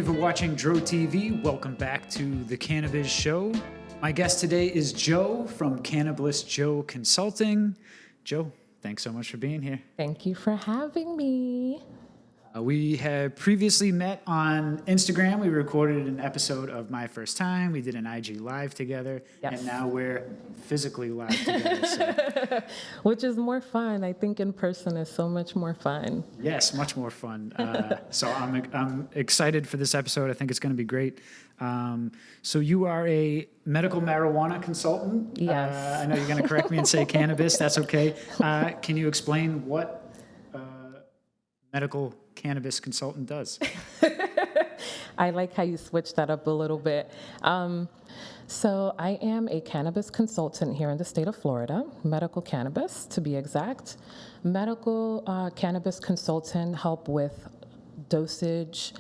you for watching Dro TV. Welcome back to the CannaBiz Show. My guest today is Joe from CannaBliss Jo Consulting. Joe, thanks so much for being here. Thank you for having me. We had previously met on Instagram. We recorded an episode of My First Time. We did an IG Live together. Yes. And now we're physically live together. So. Which is more fun. I think in person is so much more fun. Yes, much more fun. So I'm excited for this episode. I think it's going to be great. So you are a medical marijuana consultant. Yes. I know you're going to correct me and say cannabis. That's okay. Can you explain what medical cannabis consultant does? I like how you switched that up a little bit. So I am a cannabis consultant here in the state of Florida, medical cannabis to be exact. Medical cannabis consultant help with dosage,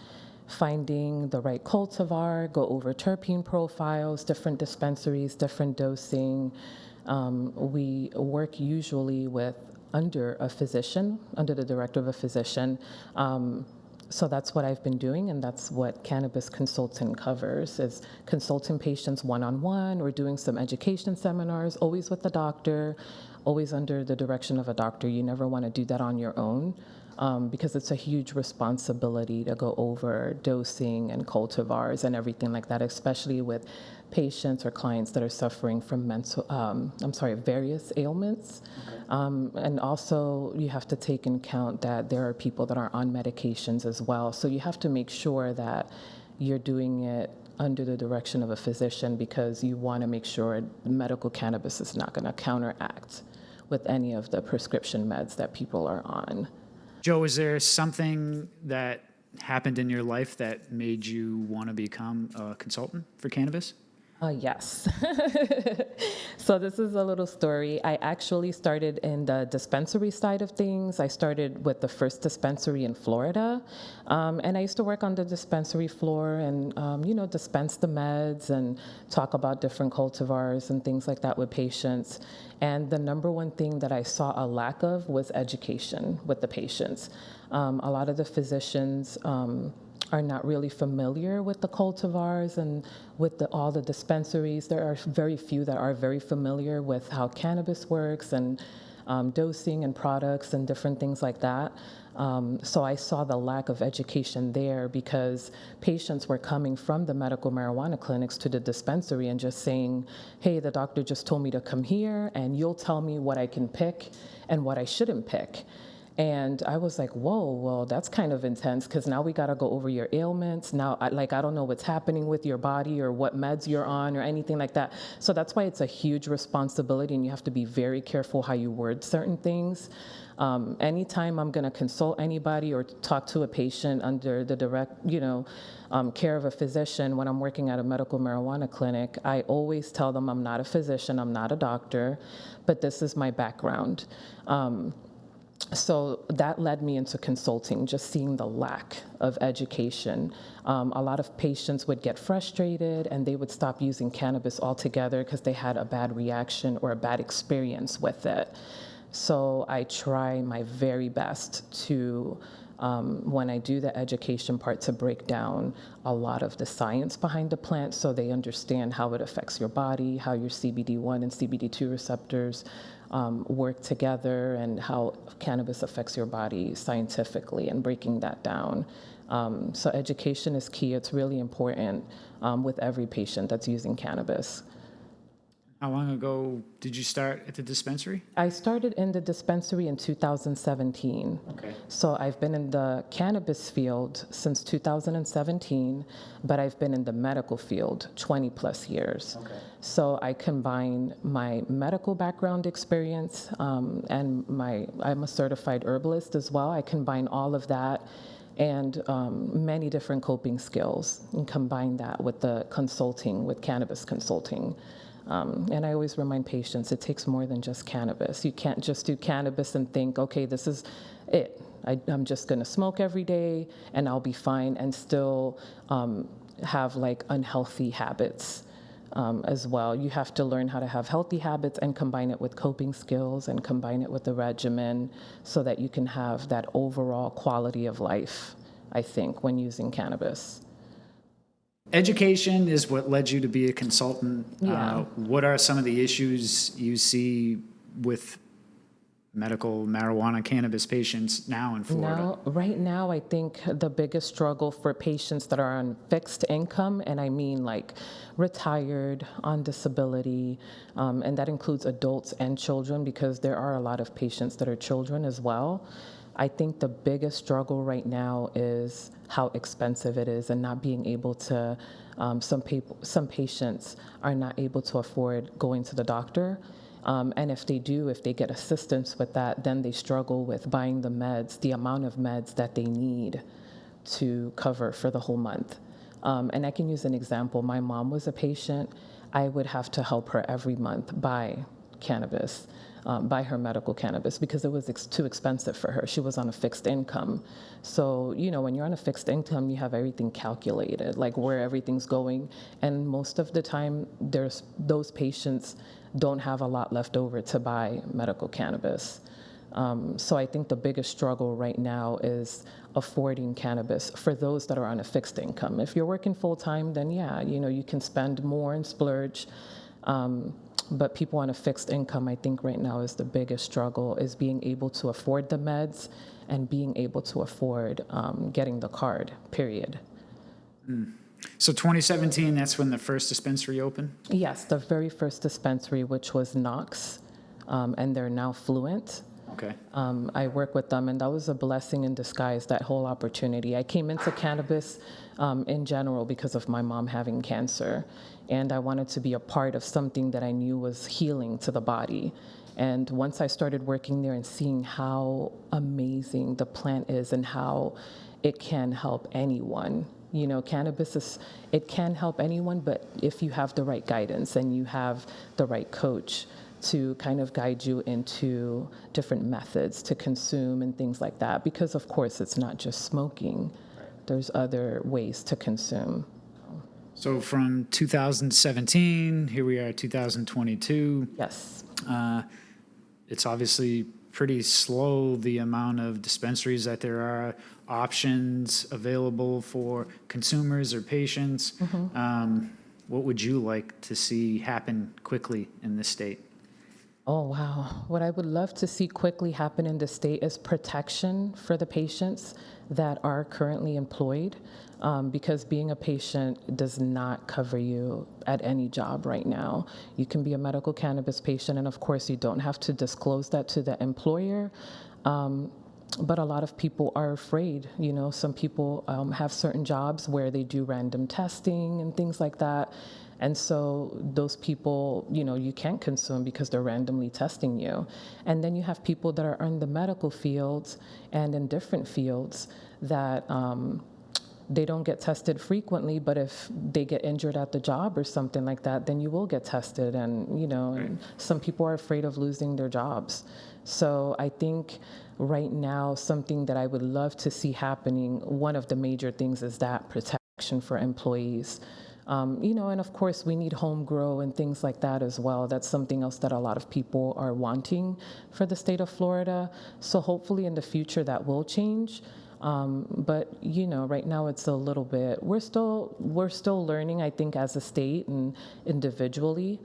finding the right cultivar, go over terpene profiles, different dispensaries, different dosing. We work usually under a physician, under the director of a physician. So that's what I've been doing, and that's what cannabis consultant covers, is consulting patients one-on-one or doing some education seminars, always with the doctor, always under the direction of a doctor. You never want to do that on your own because it's a huge responsibility to go over dosing and cultivars and everything like that, especially with patients or clients that are suffering from various ailments. Okay. And also you have to take into account that there are people that are on medications as well. So you have to make sure that you're doing it under the direction of a physician because you want to make sure medical cannabis is not going to counteract with any of the prescription meds that people are on. Joe, is there something that happened in your life that made you want to become a consultant for cannabis? Yes. So this is a little story. I actually started in the dispensary side of things. I started with the first dispensary in Florida. And I used to work on the dispensary floor and, dispense the meds and talk about different cultivars and things like that with patients. And the number one thing that I saw a lack of was education with the patients. A lot of the physicians are not really familiar with the cultivars and with all the dispensaries. There are very few that are very familiar with how cannabis works and dosing and products and different things like that. So I saw the lack of education there because patients were coming from the medical marijuana clinics to the dispensary and just saying, hey, the doctor just told me to come here and you'll tell me what I can pick and what I shouldn't pick. And I was like, whoa, well, that's kind of intense because now we got to go over your ailments. Now, I don't know what's happening with your body or what meds you're on or anything like that. So that's why it's a huge responsibility and you have to be very careful how you word certain things. Anytime I'm going to consult anybody or talk to a patient under the direct, care of a physician when I'm working at a medical marijuana clinic, I always tell them I'm not a physician, I'm not a doctor, but this is my background. So that led me into consulting, just seeing the lack of education. A lot of patients would get frustrated and they would stop using cannabis altogether because they had a bad reaction or a bad experience with it. So I try my very best to, when I do the education part, to break down a lot of the science behind the plant so they understand how it affects your body, how your CBD1 and CBD2 receptors work together and how cannabis affects your body scientifically and breaking that down. So education is key. It's really important with every patient that's using cannabis. How long ago did you start at the dispensary? I started in the dispensary in 2017. Okay. So I've been in the cannabis field since 2017, but I've been in the medical field 20 plus years. Okay. So I combine my medical background experience and I'm a certified herbalist as well. I combine all of that and many different coping skills and combine that with the consulting, with cannabis consulting. And I always remind patients it takes more than just cannabis. You can't just do cannabis and think, okay, this is it. I'm just going to smoke every day and I'll be fine and still have like unhealthy habits as well. You have to learn how to have healthy habits and combine it with coping skills and combine it with the regimen so that you can have that overall quality of life, I think, when using cannabis. education is what led you to be a consultant. Yeah. What are some of the issues you see with medical marijuana cannabis patients now in Florida? Right now, I think the biggest struggle for patients that are on fixed income, and I mean like retired, on disability, and that includes adults and children, because there are a lot of patients that are children as well. I think the biggest struggle right now is how expensive it is, and not being able to, some patients are not able to afford going to the doctor. And if they get assistance with that, then they struggle with buying the meds, the amount of meds that they need to cover for the whole month. And I can use an example. My mom was a patient. I would have to help her every month buy cannabis, buy her medical cannabis, because it was too expensive for her. She was on a fixed income. So, when you're on a fixed income, you have everything calculated, like where everything's going. And most of the time, those patients don't have a lot left over to buy medical cannabis. So I think the biggest struggle right now is affording cannabis for those that are on a fixed income. If you're working full time, then yeah, you can spend more and splurge. But people on a fixed income, I think right now is the biggest struggle, is being able to afford the meds and being able to afford getting the card, period. So 2017, that's when the first dispensary opened? Yes, the very first dispensary, which was Knox, and they're now Fluent. Okay. I work with them, and that was a blessing in disguise, that whole opportunity. I came into cannabis in general because of my mom having cancer, and I wanted to be a part of something that I knew was healing to the body. And once I started working there and seeing how amazing the plant is and how it can help anyone. Cannabis it can help anyone, but if you have the right guidance and you have the right coach to kind of guide you into different methods to consume and things like that, because of course it's not just smoking. There's other ways to consume. So from 2017, here we are, 2022. Yes. It's obviously pretty slow, the amount of dispensaries that there are, options available for consumers or patients. What would you like to see happen quickly in this state? Oh, wow. What I would love to see quickly happen in the state is protection for the patients that are currently employed, because being a patient does not cover you at any job right now. You can be a medical cannabis patient, and of course you don't have to disclose that to the employer. But a lot of people are afraid. Some people have certain jobs where they do random testing and things like that. And so those people, you can't consume because they're randomly testing you. And then you have people that are in the medical fields and in different fields that they don't get tested frequently, but if they get injured at the job or something like that, then you will get tested. And, and some people are afraid of losing their jobs. So I think right now, something that I would love to see happening, one of the major things is that protection for employees. And of course we need home grow and things like that as well. That's something else that a lot of people are wanting for the state of Florida. So hopefully in the future that will change. But right now it's a little bit, we're still learning, I think, as a state and individually,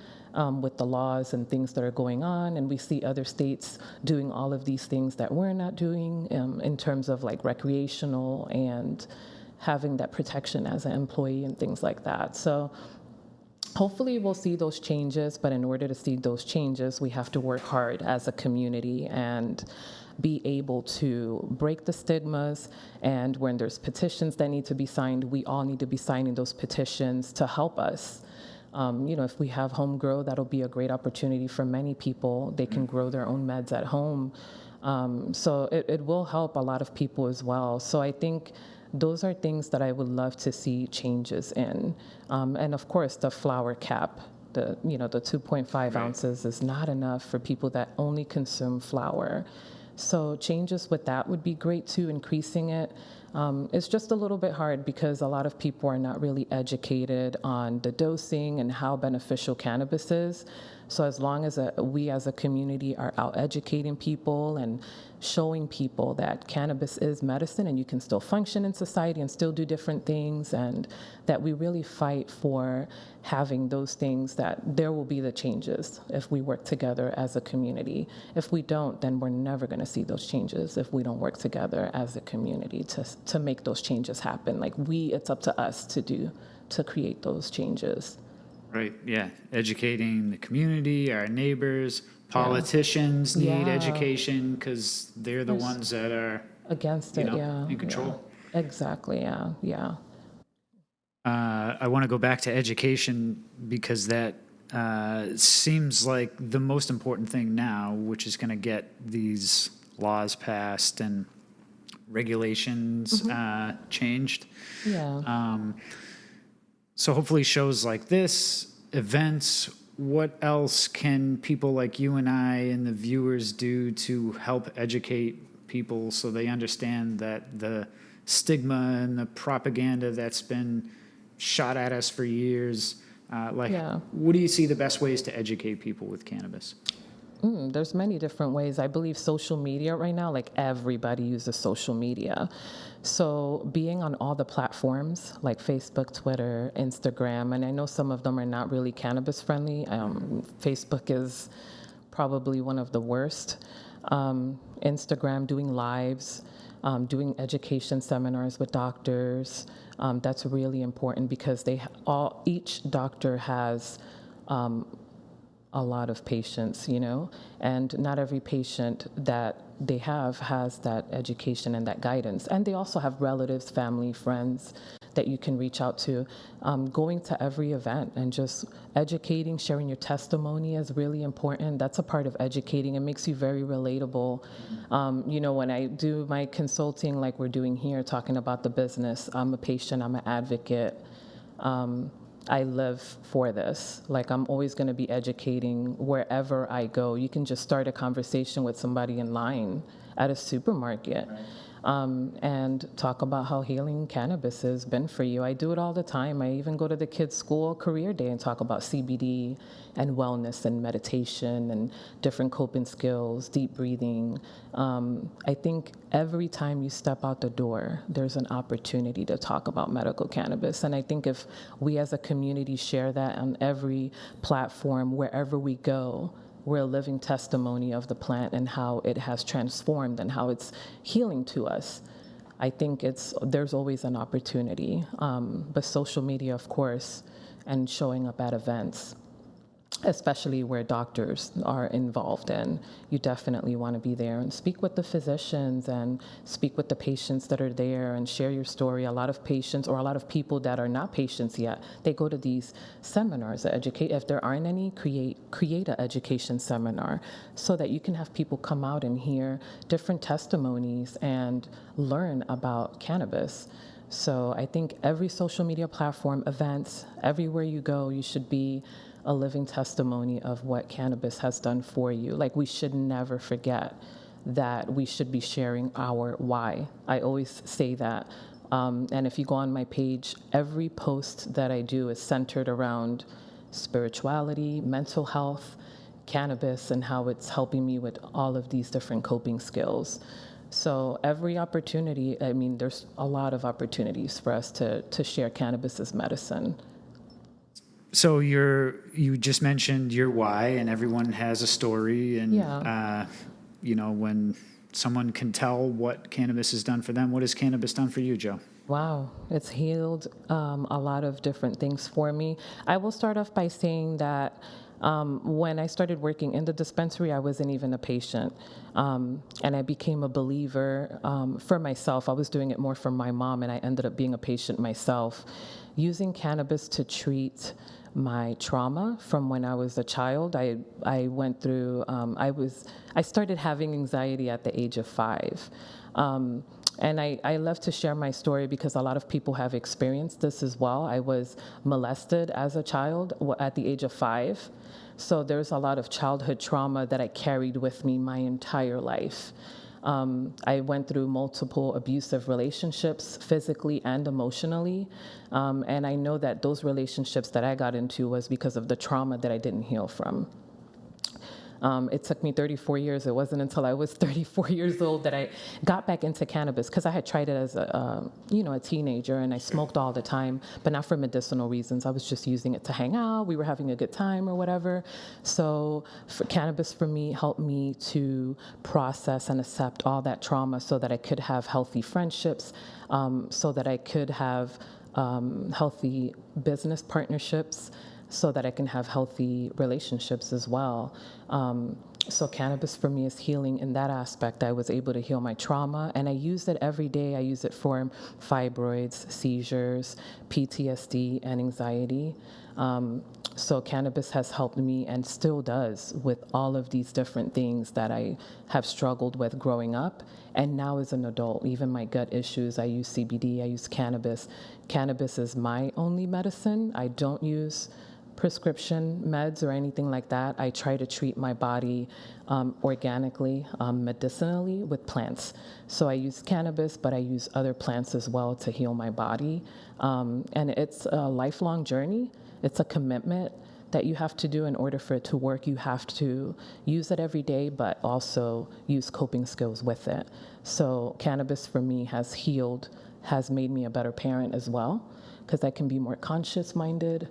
with the laws and things that are going on. And we see other states doing all of these things that we're not doing, in terms of like recreational and having that protection as an employee and things like that. So hopefully we'll see those changes, but in order to see those changes, we have to work hard as a community and be able to break the stigmas. And when there's petitions that need to be signed, we all need to be signing those petitions to help us. If we have home grow, that'll be a great opportunity for many people. They can grow their own meds at home. So it will help a lot of people as well. So I think those are things that I would love to see changes in. And of course, the flower cap, the 2.5 ounces is not enough for people that only consume flower. So changes with that would be great too, increasing it. It's just a little bit hard because a lot of people are not really educated on the dosing and how beneficial cannabis is. So as long as we as a community are out educating people and showing people that cannabis is medicine and you can still function in society and still do different things, and that we really fight for having those things, that there will be the changes if we work together as a community. If we don't, then we're never going to see those changes if we don't work together as a community to make those changes happen. Like it's up to us to create those changes. Right, yeah. Educating the community, our neighbors, politicians need education because they're the ones that are against it, in control. Yeah. Exactly, yeah. I want to go back to education because that seems like the most important thing now, which is going to get these laws passed and regulations changed. Yeah. So hopefully shows like this, events, what else can people like you and I and the viewers do to help educate people so they understand that the stigma and the propaganda that's been shot at us for years, what do you see the best ways to educate people with cannabis? There's many different ways. I believe social media right now, like everybody uses social media. So being on all the platforms like Facebook, Twitter, Instagram, and I know some of them are not really cannabis friendly. Facebook is probably one of the worst. Instagram, doing lives, doing education seminars with doctors. That's really important because each doctor has a lot of patients, and not every patient that they have has that education and that guidance. And they also have relatives, family, friends that you can reach out to. Going to every event and just educating, sharing your testimony is really important. That's a part of educating. It makes you very relatable. When I do my consulting, like we're doing here, talking about the business, I'm a patient, I'm an advocate. I live for this. Like, I'm always going to be educating wherever I go. You can just start a conversation with somebody in line at a supermarket. And talk about how healing cannabis has been for you. I do it all the time. I even go to the kids' school career day and talk about CBD and wellness and meditation and different coping skills, deep breathing. I think every time you step out the door, there's an opportunity to talk about medical cannabis. And I think if we as a community share that on every platform, wherever we go, we're a living testimony of the plant and how it has transformed and how it's healing to us. I think there's always an opportunity. But social media, of course, and showing up at events, especially where doctors are involved in, you definitely want to be there and speak with the physicians and speak with the patients that are there and share your story. A lot of patients or a lot of people that are not patients yet, they go to these seminars that educate. If there aren't any, create an education seminar so that you can have people come out and hear different testimonies and learn about cannabis. So I think every social media platform, events, everywhere you go, you should be a living testimony of what cannabis has done for you. Like, we should never forget that we should be sharing our why. I always say that. And if you go on my page, every post that I do is centered around spirituality, mental health, cannabis, and how it's helping me with all of these different coping skills. So every opportunity, there's a lot of opportunities for us to share cannabis as medicine. So you just mentioned your why, and everyone has a story, and when someone can tell what cannabis has done for them, what has cannabis done for you, Jo? Wow, it's healed a lot of different things for me. I will start off by saying that when I started working in the dispensary, I wasn't even a patient, and I became a believer for myself. I was doing it more for my mom, and I ended up being a patient myself, using cannabis to treat my trauma from when I was a child. I went through, I started having anxiety at the age of 5. And I love to share my story because a lot of people have experienced this as well. I was molested as a child at the age of 5. So there's a lot of childhood trauma that I carried with me my entire life. I went through multiple abusive relationships, physically and emotionally. And I know that those relationships that I got into was because of the trauma that I didn't heal from. It took me 34 years. It wasn't until I was 34 years old that I got back into cannabis, because I had tried it as a teenager, and I smoked all the time, but not for medicinal reasons. I was just using it to hang out. We were having a good time or whatever. So cannabis for me helped me to process and accept all that trauma so that I could have healthy friendships, so that I could have healthy business partnerships, so that I can have healthy relationships as well. So cannabis for me is healing in that aspect. I was able to heal my trauma, and I use it every day. I use it for fibroids, seizures, PTSD, and anxiety. So cannabis has helped me, and still does, with all of these different things that I have struggled with growing up. And now as an adult, even my gut issues, I use CBD, I use cannabis. Cannabis is my only medicine. I don't use prescription meds or anything like that. I try to treat my body organically, medicinally, with plants. So I use cannabis, but I use other plants as well to heal my body. And it's a lifelong journey. It's a commitment that you have to do in order for it to work. You have to use it every day, but also use coping skills with it. So cannabis for me has healed, has made me a better parent as well, because I can be more conscious-minded.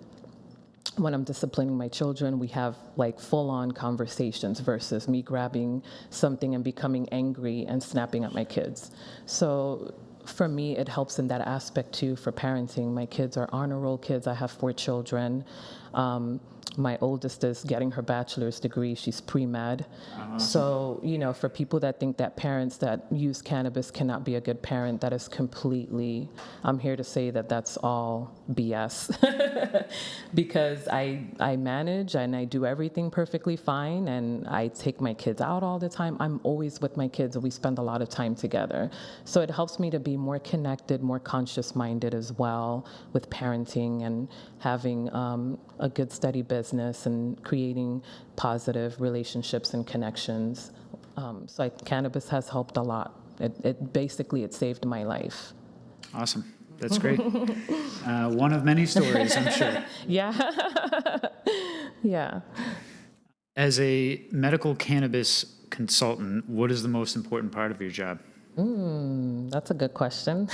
When I'm disciplining my children, we have like full-on conversations versus me grabbing something and becoming angry and snapping at my kids. So for me, it helps in that aspect too for parenting. My kids are honor roll kids. I have 4 children. My oldest is getting her bachelor's degree. She's pre-med. So, for people that think that parents that use cannabis cannot be a good parent, that is completely, I'm here to say that that's all BS. Because I manage and I do everything perfectly fine, and I take my kids out all the time. I'm always with my kids, and we spend a lot of time together. So it helps me to be more connected, more conscious-minded as well with parenting and having a good, steady business and creating positive relationships and connections. So cannabis has helped a lot. It saved my life. Awesome. That's great. One of many stories, I'm sure. Yeah. Yeah. As a medical cannabis consultant, what is the most important part of your job? That's a good question.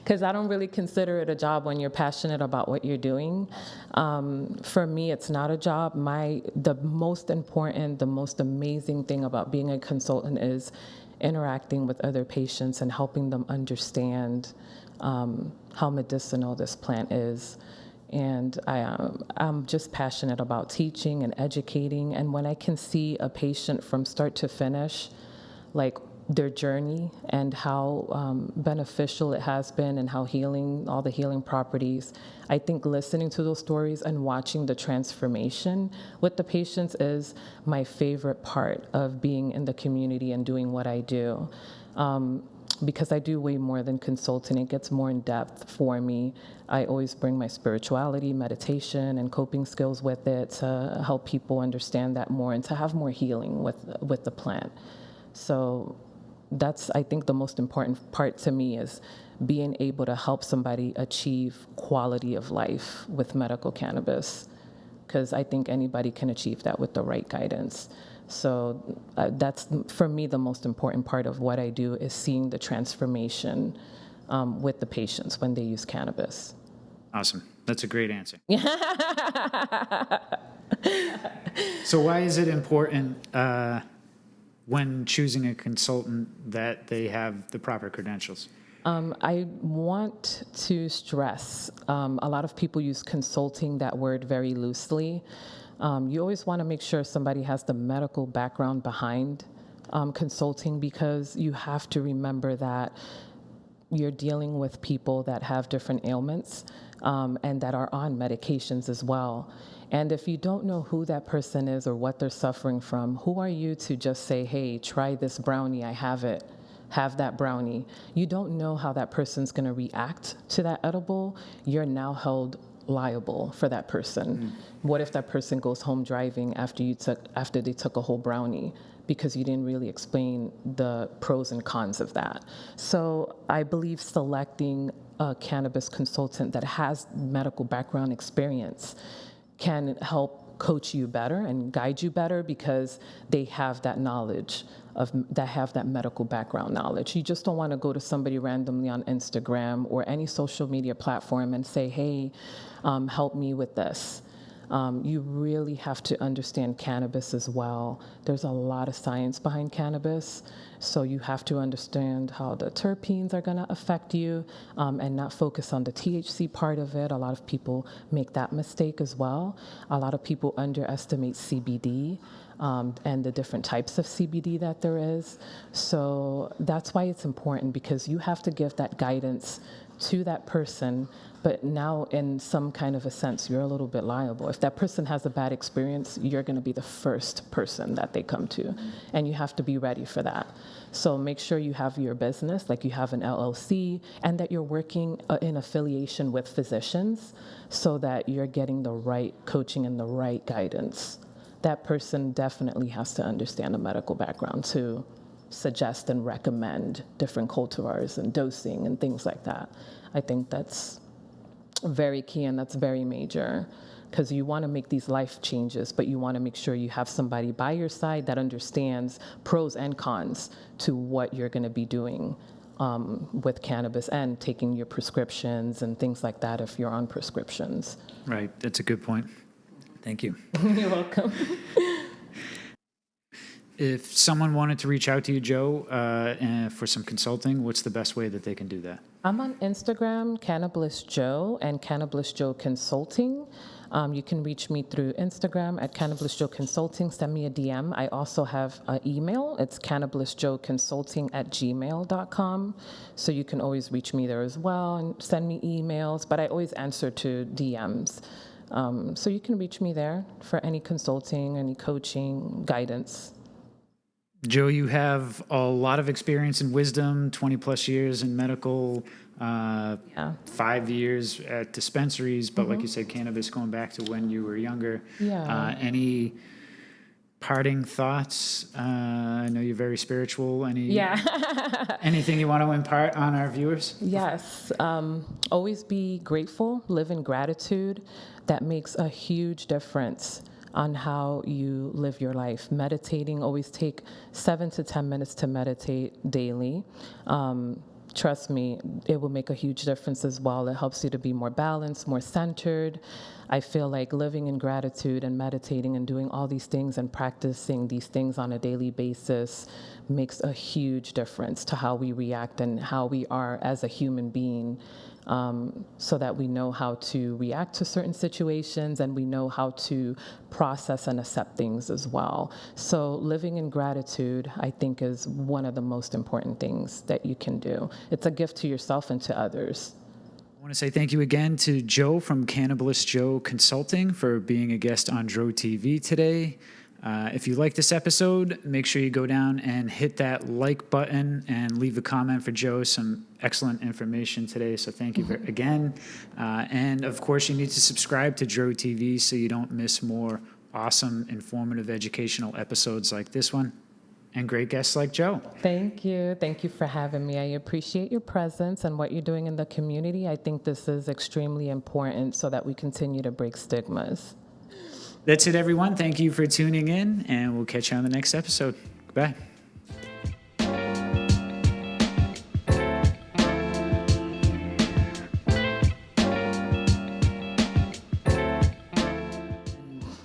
Because I don't really consider it a job when you're passionate about what you're doing. For me, it's not a job. The most important, the most amazing thing about being a consultant is interacting with other patients and helping them understand how medicinal this plant is. And I'm just passionate about teaching and educating. And when I can see a patient from start to finish, like their journey and how beneficial it has been and how healing, all the healing properties, I think listening to those stories and watching the transformation with the patients is my favorite part of being in the community and doing what I do. Because I do way more than consulting. It gets more in depth for me. I always bring my spirituality, meditation, and coping skills with it to help people understand that more and to have more healing with the plant. So that's, I think, the most important part to me is being able to help somebody achieve quality of life with medical cannabis, because I think anybody can achieve that with the right guidance. So that's, for me, the most important part of what I do is seeing the transformation with the patients when they use cannabis. Awesome. That's a great answer. So why is it important when choosing a consultant that they have the proper credentials? I want to stress, a lot of people use consulting, that word, very loosely. You always want to make sure somebody has the medical background behind consulting, because you have to remember that you're dealing with people that have different ailments and that are on medications as well. And if you don't know who that person is or what they're suffering from, who are you to just say, hey, try this brownie, I have it, have that brownie. You don't know how that person's going to react to that edible. You're now held liable for that person. What if that person goes home driving after they took a whole brownie because you didn't really explain the pros and cons of that? So I believe selecting a cannabis consultant that has medical background experience can help coach you better and guide you better because they have that knowledge that have that medical background knowledge. You just don't want to go to somebody randomly on Instagram or any social media platform and say, hey, help me with this. You really have to understand cannabis as well. There's a lot of science behind cannabis, so you have to understand how the terpenes are going to affect you and not focus on the THC part of it. A lot of people make that mistake as well. A lot of people underestimate CBD and the different types of CBD that there is. So that's why it's important, because you have to give that guidance to that person, but now in some kind of a sense, you're a little bit liable. If that person has a bad experience, you're going to be the first person that they come to, and you have to be ready for that. So make sure you have your business, like you have an LLC, and that you're working in affiliation with physicians so that you're getting the right coaching and the right guidance. That person definitely has to understand a medical background to suggest and recommend different cultivars and dosing and things like that. I think that's very key, and that's very major, because you want to make these life changes, but you want to make sure you have somebody by your side that understands pros and cons to what you're going to be doing with cannabis and taking your prescriptions and things like that if you're on prescriptions. Right. That's a good point. Thank you. You're welcome. If someone wanted to reach out to you, Jo, for some consulting, what's the best way that they can do that? I'm on Instagram, CannaBliss Jo, and CannaBliss Jo Consulting. You can reach me through Instagram at CannaBliss Jo Consulting. Send me a DM. I also have an email. It's CannaBlissJoConsulting@gmail.com. So you can always reach me there as well and send me emails, but I always answer to DMs. So you can reach me there for any consulting, any coaching, guidance. Jo, you have a lot of experience and wisdom, 20 plus years in medical, 5 years at dispensaries, but like you said, cannabis going back to when you were younger. Yeah. Any parting thoughts? I know you're very spiritual. Anything you want to impart on our viewers? Yes. Always be grateful, live in gratitude. That makes a huge difference on how you live your life. Meditating, always take 7 to 10 minutes to meditate daily. Trust me, it will make a huge difference as well. It helps you to be more balanced, more centered. I feel like living in gratitude and meditating and doing all these things and practicing these things on a daily basis makes a huge difference to how we react and how we are as a human being. So that we know how to react to certain situations and we know how to process and accept things as well. So living in gratitude, I think, is one of the most important things that you can do. It's a gift to yourself and to others. I want to say thank you again to Jo from CannaBliss Jo Consulting for being a guest on Dro TV today. If you like this episode, make sure you go down and hit that like button and leave a comment for Jo. Some excellent information today, so thank you again. And of course, you need to subscribe to Dro TV so you don't miss more awesome, informative, educational episodes like this one and great guests like Jo. Thank you. Thank you for having me. I appreciate your presence and what you're doing in the community. I think this is extremely important so that we continue to break stigmas. That's it, everyone. Thank you for tuning in, and we'll catch you on the next episode. Goodbye.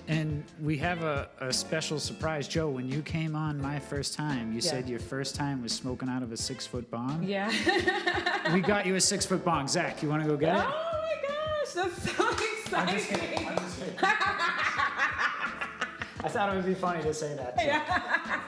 And we have a special surprise. Jo, when you came on my first time, you said your first time was smoking out of a 6-foot bong. Yeah. We got you a 6-foot bong. Zach, you want to go get it? Oh my gosh, that's so exciting. I thought it would be funny to say that too. Yeah.